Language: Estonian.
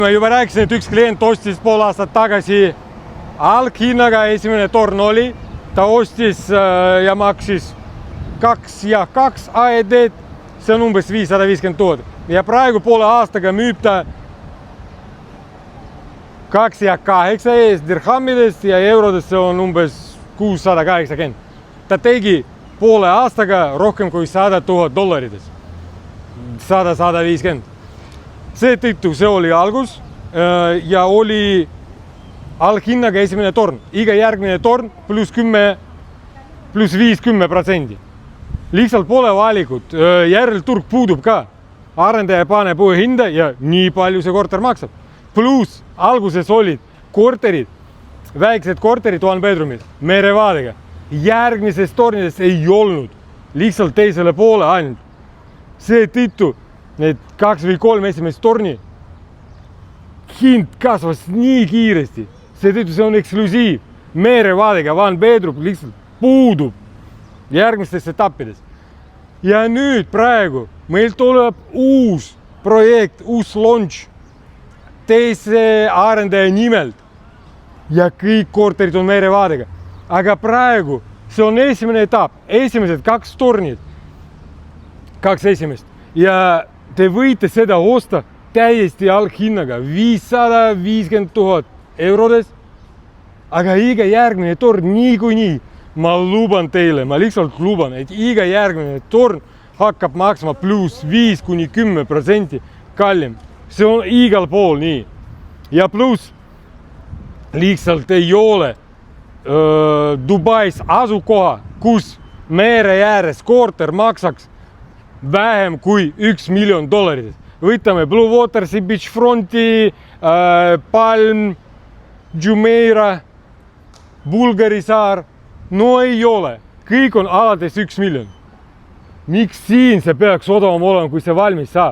ma juba rääkisin, et üks klient ostis pool aastat tagasi alghinnaga, esimene torn oli, ta ostis ja maksis 2 AED-d, see on umbes 550 000 ja praegu poole aastaga müüb ta 2,8 eest dirhamidest ja eurodest on umbes 680. Ta tegi poole aastaga rohkem kui $100 000. 100-150. Seetõttu see oli algus ja oli alghinnaga esimene torn. Iga järgmine torn pluss 50%. Lihtsalt pole valikut. Järelturg puudub ka. Arendaja paneb uue hinda ja nii palju see korter maksab. Pluss alguses olid korterid, väiksed korterid, one bedroomid, merevaadega. Järgmisest tornidest ei olnud. Lihtsalt teisele poole ainult. Seetõttu need 2 või 3 esimest torni hind kasvas nii kiiresti. Seetõttu see on eksklusiiv. Merevaadega one bedroom lihtsalt puudub järgmistes etappides. Ja nüüd praegu meil tuleb uus projekt, uus launch teise arendaja nimelt. Ja kõik korterid on merevaadega. Aga praegu see on esimene etapp, esimesed 2 tornid. 2 esimest. Ja te võite seda osta täiesti alghinnaga 550 000 eurodes. Aga iga järgmine torn niikuinii, ma luban teile, ma lihtsalt luban, et iga järgmine torn hakkab maksma pluss 5-10% kallim. See on igal pool nii. Ja pluss lihtsalt ei ole Dubais asukoha, kus mere ääres korter maksaks vähem kui $1 miljon. Võtame Blue Water, Beachfronti, Palm, Jumeirah, Bulgari saar. No ei ole. Kõik on alates $1 miljon. Miks siin see peaks odavam olema, kui see valmis saab?